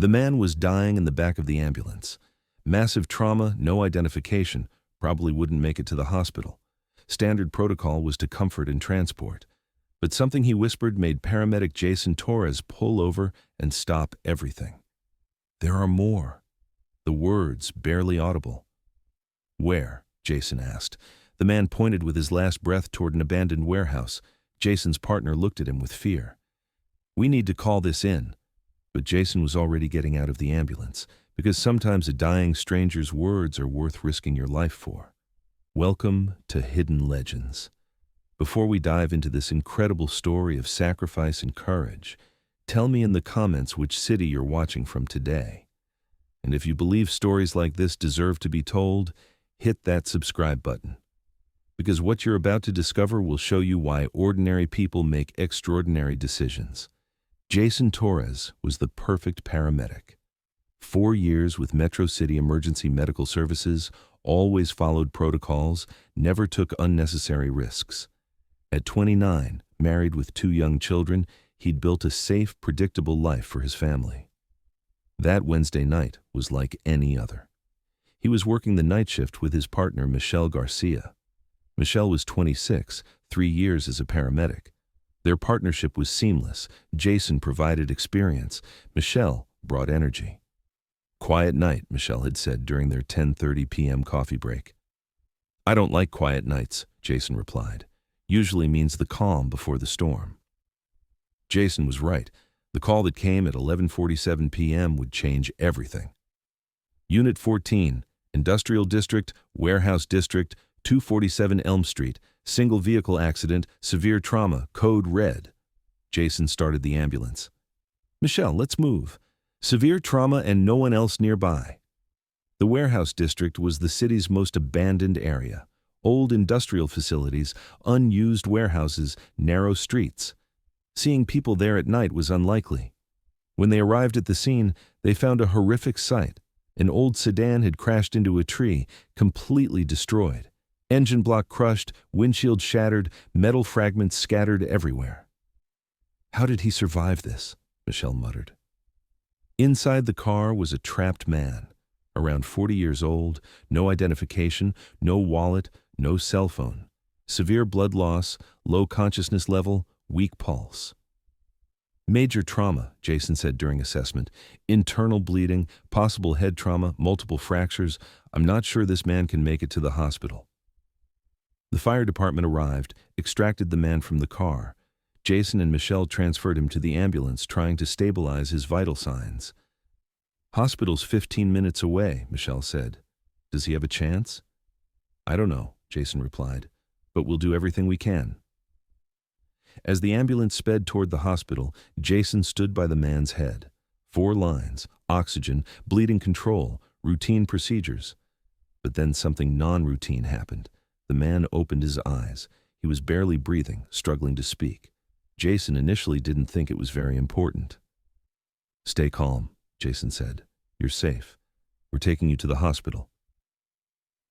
The man was dying in the back of the ambulance. Massive trauma, no identification, probably wouldn't make it to the hospital. Standard protocol was to comfort and transport. But something he whispered made paramedic Jason Torres pull over and stop everything. "There are more." The words barely audible. "Where?" Jason asked. The man pointed with his last breath toward an abandoned warehouse. Jason's partner looked at him with fear. "We need to call this in." But Jason was already getting out of the ambulance, because sometimes a dying stranger's words are worth risking your life for. Welcome to Hidden Legends. Before we dive into this incredible story of sacrifice and courage, tell me in the comments which city you're watching from today. And if you believe stories like this deserve to be told, hit that subscribe button. Because what you're about to discover will show you why ordinary people make extraordinary decisions. Jason Torres was the perfect paramedic. 4 years with Metro City Emergency Medical Services, always followed protocols, never took unnecessary risks. At 29, married with 2 young children, he'd built a safe, predictable life for his family. That Wednesday night was like any other. He was working the night shift with his partner, Michelle Garcia. Michelle was 26, 3 years as a paramedic. Their partnership was seamless. Jason provided experience. Michelle brought energy. "Quiet night," Michelle had said during their 10:30 p.m. coffee break. "I don't like quiet nights," Jason replied. "Usually means the calm before the storm." Jason was right. The call that came at 11:47 p.m. would change everything. Unit 14, Industrial District, Warehouse District, 247 Elm Street, single vehicle accident, severe trauma, code red. Jason started the ambulance. "Michelle, let's move. Severe trauma and no one else nearby." The Warehouse District was the city's most abandoned area. Old industrial facilities, unused warehouses, narrow streets. Seeing people there at night was unlikely. When they arrived at the scene, they found a horrific sight. An old sedan had crashed into a tree, completely destroyed. Engine block crushed, windshield shattered, metal fragments scattered everywhere. "How did he survive this?" Michelle muttered. Inside the car was a trapped man, around 40 years old, no identification, no wallet, no cell phone. Severe blood loss, low consciousness level, weak pulse. "Major trauma," Jason said during assessment. "Internal bleeding, possible head trauma, multiple fractures. I'm not sure this man can make it to the hospital." The fire department arrived, extracted the man from the car. Jason and Michelle transferred him to the ambulance, trying to stabilize his vital signs. "Hospital's 15 minutes away," Michelle said. "Does he have a chance?" "I don't know," Jason replied, "but we'll do everything we can." As the ambulance sped toward the hospital, Jason stood by the man's head. 4 lines, oxygen, bleeding control, routine procedures. But then something non-routine happened. The man opened his eyes. He was barely breathing, struggling to speak. Jason initially didn't think it was very important. "Stay calm," Jason said. "You're safe. We're taking you to the hospital."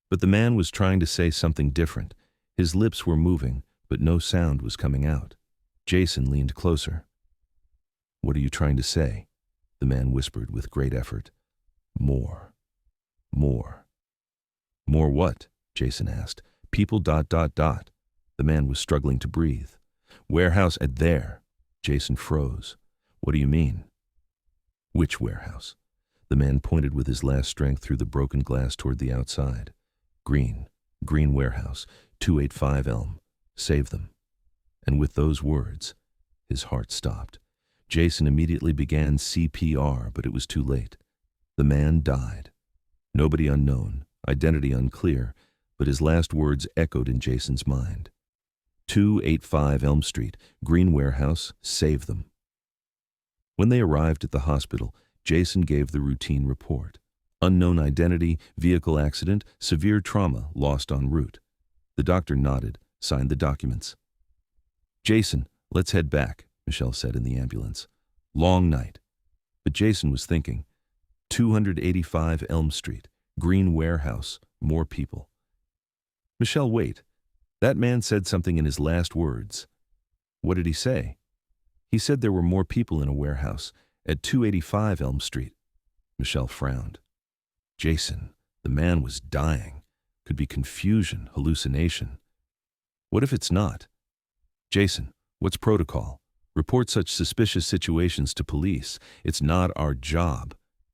But the man was trying to say something different. His lips were moving, but no sound was coming out. Jason leaned closer. "What are you trying to say?" the man whispered with great effort. "More. More." "More what?" Jason asked. "People ... The man was struggling to breathe. "Warehouse at there." Jason froze. "What do you mean?" "Which warehouse?" The man pointed with his last strength through the broken glass toward the outside. Green warehouse, 285 Elm. Save them." And with those words, his heart stopped. Jason immediately began CPR, but it was too late. The man died. Nobody unknown, identity unclear, but his last words echoed in Jason's mind. 285 Elm Street, Green Warehouse, save them. When they arrived at the hospital, Jason gave the routine report. Unknown identity, vehicle accident, severe trauma, lost en route. The doctor nodded, signed the documents. "Jason, let's head back," Michelle said in the ambulance. "Long night." But Jason was thinking, 285 Elm Street, Green Warehouse, more people. "Michelle, wait. That man said something in his last words." "What did he say?" "He said there were more people in a warehouse at 285 Elm Street," Michelle frowned. Jason, the man was dying. Could be confusion, hallucination. What if it's not? Jason, what's protocol? Report such suspicious situations to police. It's not our job.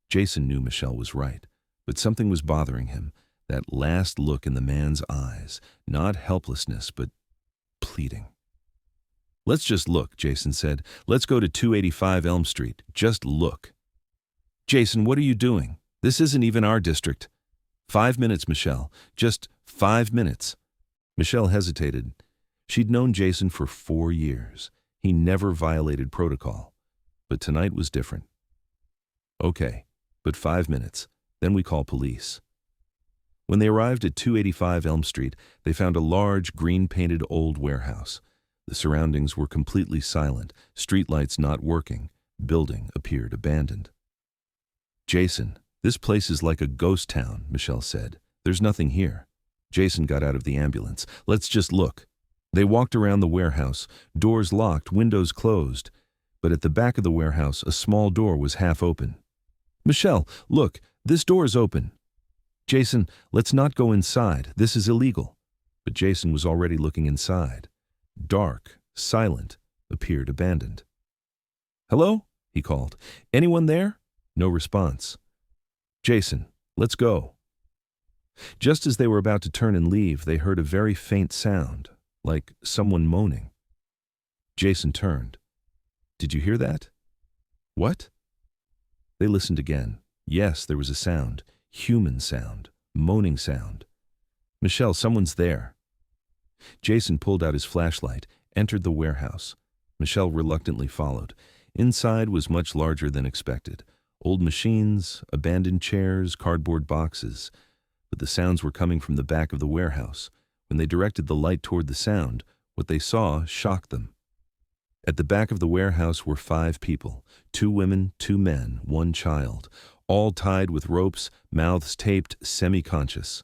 Jason knew Michelle was right, but something was bothering him. That last look in the man's eyes, not helplessness, but pleading. Let's just look, Jason said. Let's go to 285 Elm Street. Just look. Jason, what are you doing? This isn't even our district. 5 minutes, Michelle. Just 5 minutes. Michelle hesitated. She'd known Jason for 4 years. He never violated protocol. But tonight was different. Okay, but 5 minutes. Then we call police. When they arrived at 285 Elm Street, they found a large, green-painted old warehouse. The surroundings were completely silent, streetlights not working. Building appeared abandoned. Jason, this place is like a ghost town, Michelle said. There's nothing here. Jason got out of the ambulance. Let's just look. They walked around the warehouse, doors locked, windows closed. But at the back of the warehouse, a small door was half open. Michelle, look, this door is open. Jason, let's not go inside. This is illegal. But Jason was already looking inside. Dark, silent, appeared abandoned. Hello? He called. Anyone there? No response. Jason, let's go. Just as they were about to turn and leave, they heard a very faint sound, like someone moaning. Jason turned. Did you hear that? What? They listened again. Yes, there was a sound. Human sound. Moaning sound. Michelle, someone's there. Jason pulled out his flashlight, entered the warehouse. Michelle reluctantly followed. Inside was much larger than expected. Old machines, abandoned chairs, cardboard boxes. But the sounds were coming from the back of the warehouse. When they directed the light toward the sound, what they saw shocked them. At the back of the warehouse were 5 people, 2 women, 2 men, 1 child, all tied with ropes, mouths taped, semi-conscious.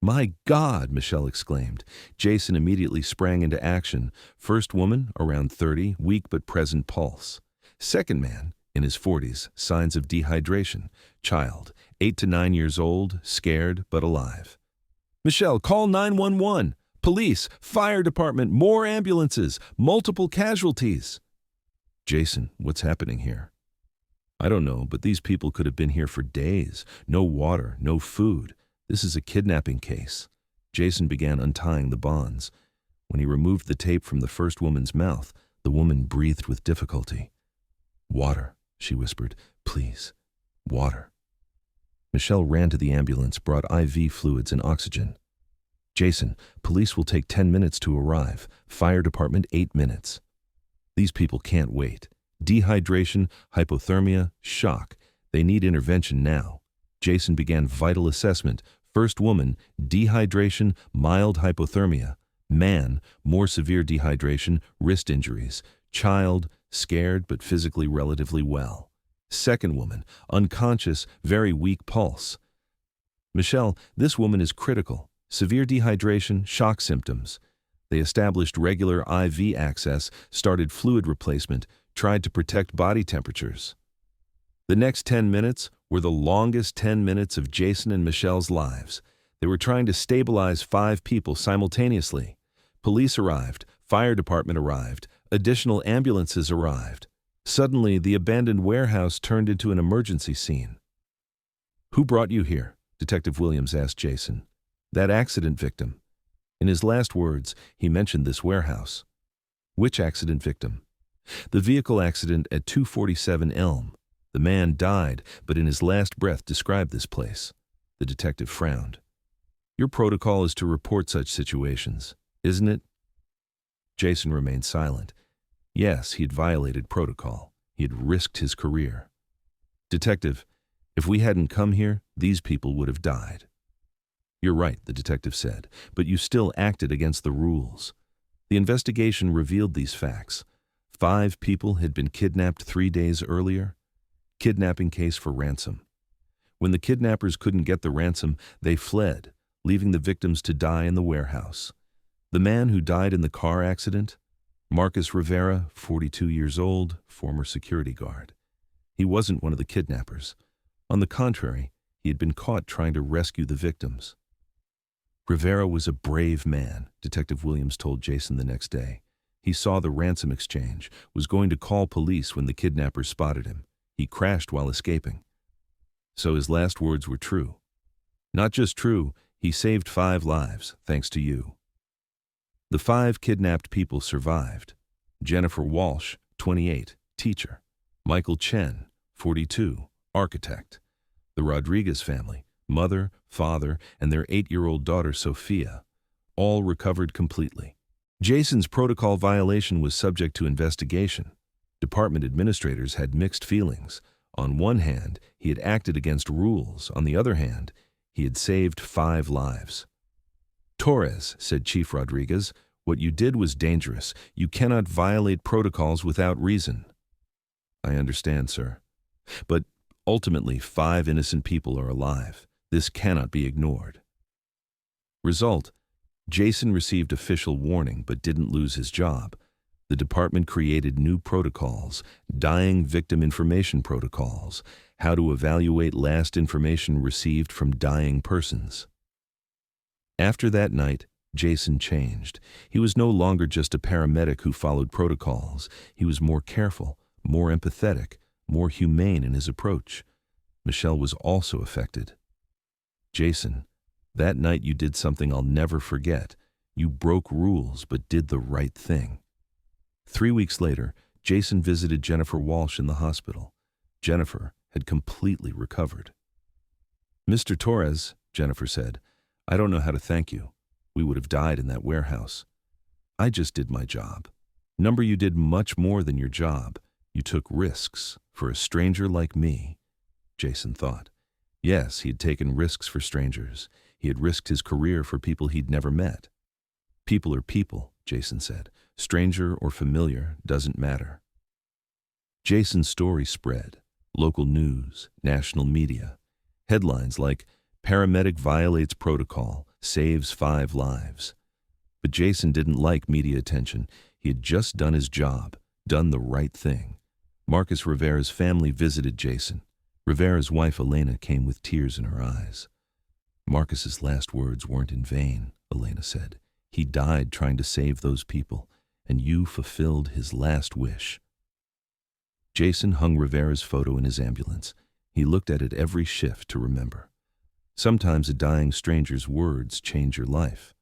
My God, Michelle exclaimed. Jason immediately sprang into action. First woman, around 30, weak but present pulse. Second man, in his 40s, signs of dehydration. Child, 8 to 9 years old, scared but alive. Michelle, call 911. Police, fire department, more ambulances, multiple casualties. Jason, what's happening here? I don't know, but these people could have been here for days. No water, no food. This is a kidnapping case. Jason began untying the bonds. When he removed the tape from the first woman's mouth, the woman breathed with difficulty. Water, she whispered. Please, water. Michelle ran to the ambulance, brought IV fluids and oxygen. Jason, police will take 10 minutes to arrive. Fire department, 8 minutes. These people can't wait. Dehydration, hypothermia, shock. They need intervention now. Jason began vital assessment. First woman, dehydration, mild hypothermia. Man, more severe dehydration, wrist injuries. Child, scared but physically relatively well. Second woman, unconscious, very weak pulse. Michelle, this woman is critical. Severe dehydration, shock symptoms. They established regular IV access, started fluid replacement, tried to protect body temperatures. The next 10 minutes were the longest 10 minutes of Jason and Michelle's lives. They were trying to stabilize 5 people simultaneously. Police arrived, fire department arrived, additional ambulances arrived. Suddenly, the abandoned warehouse turned into an emergency scene. Who brought you here? Detective Williams asked Jason. That accident victim. In his last words, he mentioned this warehouse. Which accident victim? The vehicle accident at 247 Elm. The man died, but in his last breath described this place. The detective frowned. Your protocol is to report such situations, isn't it? Jason remained silent. Yes, he'd violated protocol. He had risked his career. Detective, if we hadn't come here, these people would have died. You're right, the detective said, but you still acted against the rules. The investigation revealed these facts. 5 people had been kidnapped 3 days earlier. Kidnapping case for ransom. When the kidnappers couldn't get the ransom, they fled, leaving the victims to die in the warehouse. The man who died in the car accident? Marcus Rivera, 42 years old, former security guard. He wasn't one of the kidnappers. On the contrary, he had been caught trying to rescue the victims. Rivera was a brave man, Detective Williams told Jason the next day. He saw the ransom exchange, was going to call police when the kidnappers spotted him. He crashed while escaping. So his last words were true. Not just true, he saved 5 lives, thanks to you. The 5 kidnapped people survived. Jennifer Walsh, 28, teacher. Michael Chen, 42, architect. The Rodriguez family, mother, father, and their 8-year-old daughter Sophia, all recovered completely. Jason's protocol violation was subject to investigation. Department administrators had mixed feelings. On one hand, he had acted against rules. On the other hand, he had saved 5 lives. Torres, said Chief Rodriguez, what you did was dangerous. You cannot violate protocols without reason. I understand, sir. But ultimately, 5 innocent people are alive. This cannot be ignored. Result: Jason received official warning but didn't lose his job. The department created new protocols, dying victim information protocols, how to evaluate last information received from dying persons. After that night, Jason changed. He was no longer just a paramedic who followed protocols. He was more careful, more empathetic, more humane in his approach. Michelle was also affected. Jason, that night you did something I'll never forget. You broke rules but did the right thing. 3 weeks later, Jason visited Jennifer Walsh in the hospital. Jennifer had completely recovered. Mr. Torres, Jennifer said, I don't know how to thank you. We would have died in that warehouse. I just did my job. Number, you did much more than your job. You took risks for a stranger like me. Jason thought. Yes, he had taken risks for strangers. He had risked his career for people he'd never met. People are people, Jason said. Stranger or familiar doesn't matter. Jason's story spread. Local news, national media. Headlines like, Paramedic violates protocol, saves 5 lives. But Jason didn't like media attention. He had just done his job, done the right thing. Marcus Rivera's family visited Jason. Rivera's wife Elena came with tears in her eyes. Marcus's last words weren't in vain, Elena said. He died trying to save those people, and you fulfilled his last wish. Jason hung Rivera's photo in his ambulance. He looked at it every shift to remember. Sometimes a dying stranger's words change your life.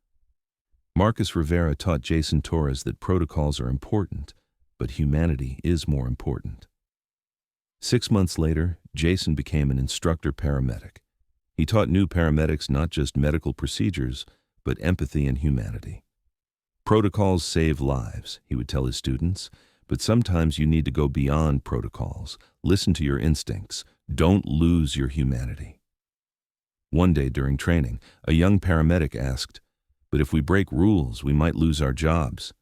Marcus Rivera taught Jason Torres that protocols are important, but humanity is more important. 6 months later, Jason became an instructor paramedic. He taught new paramedics not just medical procedures, but empathy and humanity. Protocols save lives, he would tell his students, but sometimes you need to go beyond protocols. Listen to your instincts. Don't lose your humanity. One day during training, a young paramedic asked, but if we break rules, we might lose our jobs.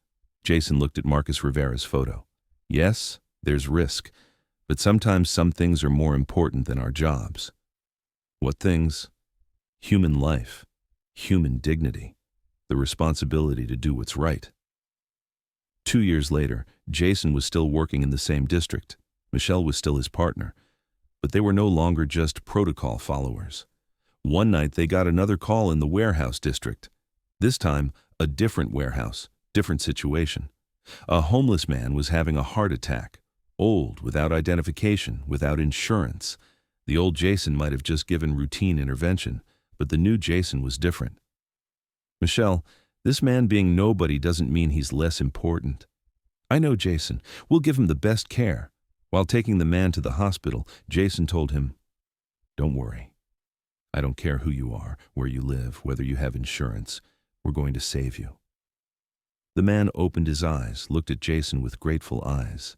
Jason looked at Marcus Rivera's photo. Yes, there's risk, but sometimes some things are more important than our jobs. What things? Human life, human dignity, the responsibility to do what's right. 2 years later, Jason was still working in the same district. Michelle was still his partner, but they were no longer just protocol followers. One night they got another call in the warehouse district. This time, a different warehouse, different situation. A homeless man was having a heart attack, old, without identification, without insurance. The old Jason might have just given routine intervention, but the new Jason was different. Michelle, this man being nobody doesn't mean he's less important. I know Jason. We'll give him the best care. While taking the man to the hospital, Jason told him, don't worry. I don't care who you are, where you live, whether you have insurance. We're going to save you. The man opened his eyes, looked at Jason with grateful eyes.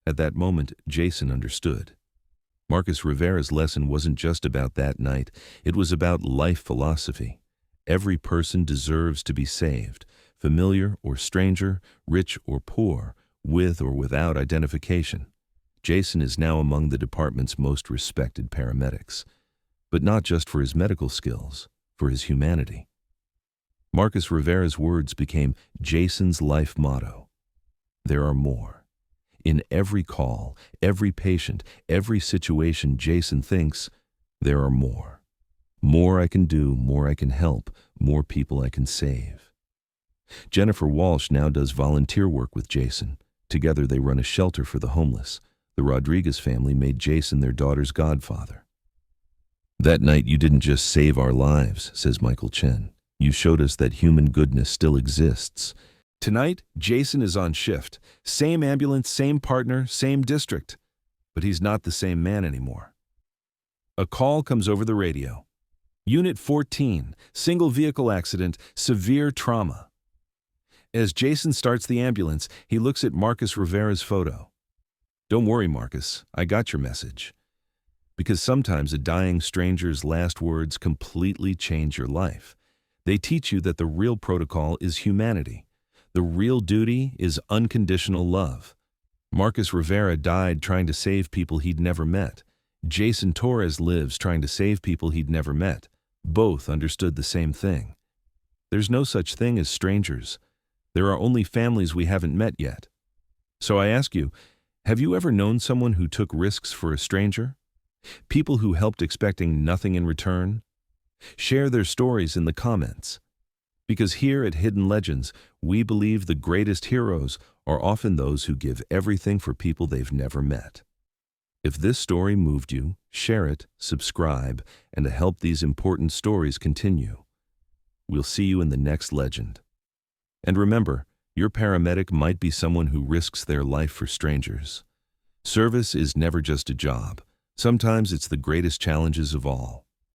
At that moment, Jason understood. Marcus Rivera's lesson wasn't just about that night. It was about life philosophy. Every person deserves to be saved, familiar or stranger, rich or poor, with or without identification. Jason is now among the department's most respected paramedics, but not just for his medical skills, for his humanity. Marcus Rivera's words became Jason's life motto. There are more. In every call, every patient, every situation, Jason thinks, There are more. More I can do, more I can help, more people I can save. Jennifer Walsh now does volunteer work with Jason. Together they run a shelter for the homeless. The Rodriguez family made Jason their daughter's godfather. That night you didn't just save our lives, says Michael Chen. You showed us that human goodness still exists. Tonight, Jason is on shift. Same ambulance, same partner, same district. But he's not the same man anymore. A call comes over the radio. Unit 14, single vehicle accident, severe trauma. As Jason starts the ambulance, he looks at Marcus Rivera's photo. Don't worry, Marcus, I got your message. Because sometimes a dying stranger's last words completely change your life. They teach you that the real protocol is humanity. The real duty is unconditional love. Marcus Rivera died trying to save people he'd never met. Jason Torres lives trying to save people he'd never met. Both understood the same thing. There's no such thing as strangers. There are only families we haven't met yet. So I ask you, have you ever known someone who took risks for a stranger? People who helped expecting nothing in return? Share their stories in the comments. Because here at Hidden Legends, we believe the greatest heroes are often those who give everything for people they've never met. If this story moved you, share it, subscribe, and to help these important stories continue. We'll see you in the next legend. And remember, your paramedic might be someone who risks their life for strangers. Service is never just a job. Sometimes it's the greatest challenges of all.